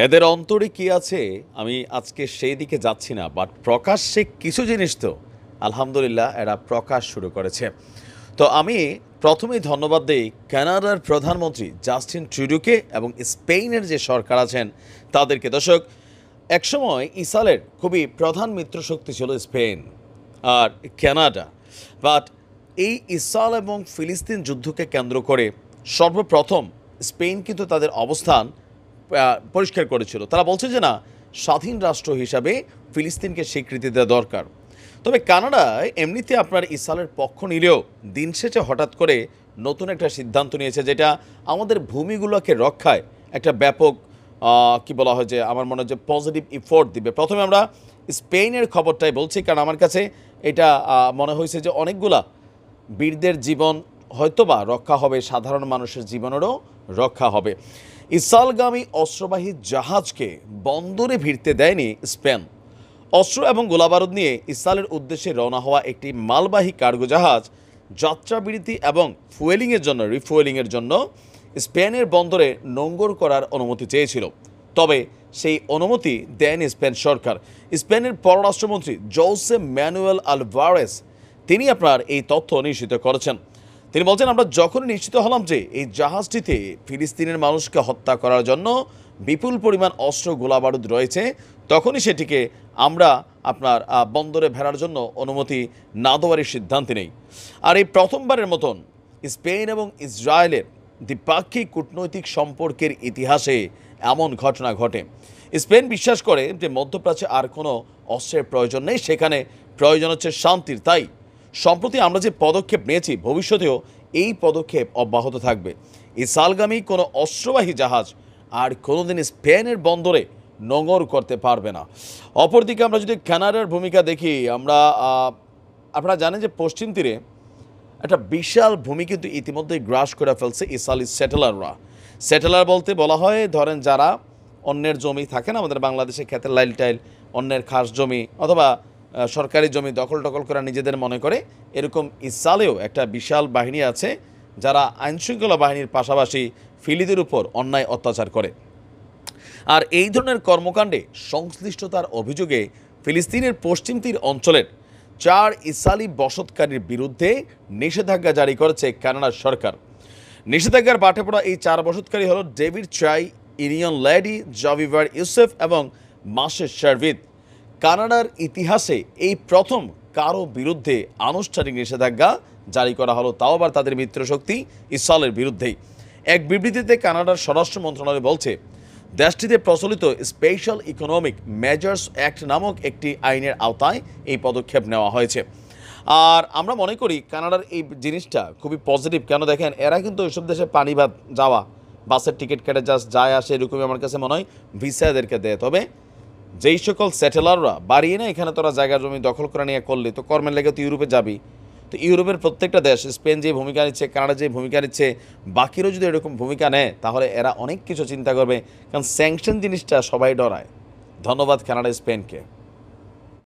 এদের অন্তরে কি আছে আমি আজকে সেই দিকে যাচ্ছি না, বাট প্রকাশ্যে কিছু জিনিস তো আলহামদুলিল্লাহ এরা প্রকাশ শুরু করেছে। তো আমি প্রথমেই ধন্যবাদ দেই কানাডার প্রধানমন্ত্রী জাস্টিন ট্রুডোকে এবং স্পেনের যে সরকার আছেন তাদেরকে। দর্শক, একসময় ইসরায়েলের খুবই প্রধান মিত্রশক্তি ছিল স্পেন আর কানাডা, বাট এই ইসরায়েল এবং ফিলিস্তিন যুদ্ধকে কেন্দ্র করে সর্বপ্রথম স্পেন কিন্তু তাদের অবস্থান পরিষ্কার করেছিল। তারা বলছে যে না, স্বাধীন রাষ্ট্র হিসাবে ফিলিস্তিনকে স্বীকৃতি দেওয়া দরকার। তবে কানাডায় এমনিতে আপনার ইসরায়েলের পক্ষ নিলেও দিন শেষে হঠাৎ করে নতুন একটা সিদ্ধান্ত নিয়েছে, যেটা আমাদের ভূমিগুলোকে রক্ষায় একটা ব্যাপক কি বলা হয় যে আমার মনে হয় যে পজিটিভ ইফোর্ট দিবে। প্রথমে আমরা স্পেনের খবরটাই বলছি, কারণ আমার কাছে এটা মনে হয়েছে যে অনেকগুলা বীরদের জীবন হয়তোবা রক্ষা হবে, সাধারণ মানুষের জীবনেরও রক্ষা হবে। ইসরায়েলগামী অস্ত্রবাহী জাহাজকে বন্দরে ভিড়তে দেয়নি স্পেন। অস্ত্র এবং গোলাবারুদ নিয়ে ইসরায়েলের উদ্দেশ্যে রওনা হওয়া একটি মালবাহী কার্গো জাহাজ যাত্রাবিরতি এবং রিফুয়েলিংয়ের জন্য স্পেনের বন্দরে নোঙ্গর করার অনুমতি চেয়েছিল। তবে সেই অনুমতি দেয়নি স্পেন সরকার। স্পেনের পররাষ্ট্রমন্ত্রী জোসে ম্যানুয়েল আলভারেস তিনি আপনার এই তথ্য নিশ্চিত করেছেন। তিনি বলছেন, আমরা যখনই নিশ্চিত হলাম যে এই জাহাজটিতে ফিলিস্তিনের মানুষকে হত্যা করার জন্য বিপুল পরিমাণ অস্ত্র গোলাবারুদ রয়েছে, তখনই সেটিকে আমরা আপনার বন্দরে ভেড়ার জন্য অনুমতি না দেওয়ারই সিদ্ধান্ত নেই। আর এই প্রথমবারের মতন স্পেন এবং ইসরায়েলের দ্বিপাক্ষিক কূটনৈতিক সম্পর্কের ইতিহাসে এমন ঘটনা ঘটে। স্পেন বিশ্বাস করে যে মধ্যপ্রাচ্যে আর কোনো অস্ত্রের প্রয়োজন নেই, সেখানে প্রয়োজন হচ্ছে শান্তির। তাই সম্প্রতি আমরা যে পদক্ষেপ নিয়েছি, ভবিষ্যতেও এই পদক্ষেপ অব্যাহত থাকবে। ইসরায়েলগামী কোনো অস্ত্রবাহী জাহাজ আর কোনোদিন স্পেনের বন্দরে নোঙর করতে পারবে না। অপরদিকে আমরা যদি কানাডার ভূমিকা দেখি, আপনারা জানেন যে পশ্চিম তীরে একটা বিশাল ভূমি কিন্তু ইতিমধ্যেই গ্রাস করে ফেলছে ইসরায়েলি সেটেলার বলতে বলা হয়, ধরেন যারা অন্যের জমি থাকে না আমাদের বাংলাদেশে, ক্ষেতের লাইল টাইল, অন্যের খাস জমি অথবা সরকারি জমি দখল করে নিজেদের মনে করে, এরকম ইসরায়েলেও একটা বিশাল বাহিনী আছে যারা আইনশৃঙ্খলা বাহিনীর পাশাপাশি ফিলিদের উপর অন্যায় অত্যাচার করে। আর এই ধরনের কর্মকাণ্ডে সংশ্লিষ্টতার অভিযোগে ফিলিস্তিনের পশ্চিম তীর অঞ্চলের 4 ইসরায়েলি বসতকারীর বিরুদ্ধে নিষেধাজ্ঞা জারি করেছে কানাডার সরকার। নিষেধাজ্ঞার বাটে পড়া এই 4 বসতকারী হল ডেভিড চাই, ইরিয়ন লেডি, জাভিভার ইউসেফ এবং মাসে শারভিদ। কানাডার ইতিহাসে এই প্রথম কারো বিরুদ্ধে আনুষ্ঠানিক নিষেধাজ্ঞা জারি করা হলো, তাও আবার তাদের মিত্রশক্তি ইসরায়েলের বিরুদ্ধেই। এক বিবৃতিতে কানাডার স্বরাষ্ট্র মন্ত্রণালয় বলছে, দেশটিতে প্রচলিত স্পেশাল ইকোনমিক মেজার্স অ্যাক্ট নামক একটি আইনের আওতায় এই পদক্ষেপ নেওয়া হয়েছে। আর আমরা মনে করি কানাডার এই জিনিসটা খুবই পজিটিভ। কেন দেখেন, এরা কিন্তু ওইসব দেশে পানি ভাত যাওয়া, বাসের টিকিট কেটে জাস্ট যায় আসে, এরকমই আমার কাছে মনে হয় ভিসা এদেরকে দেয়। তবে যেই সকল সেটেলাররা বাড়িয়ে না এখানে তোরা জায়গা জমি দখল করে নিয়ে করলে তো কর্মের লেগে তো ইউরোপে যাবি। তো ইউরোপের প্রত্যেকটা দেশ, স্পেন যে ভূমিকা নিচ্ছে, কানাডা যে ভূমিকা নিচ্ছে, বাকিরও যদি এরকম ভূমিকা নেয় তাহলে এরা অনেক কিছু চিন্তা করবে, কারণ স্যাংশন জিনিসটা সবাই ডরায়। ধন্যবাদ কানাডা, স্পেনকে।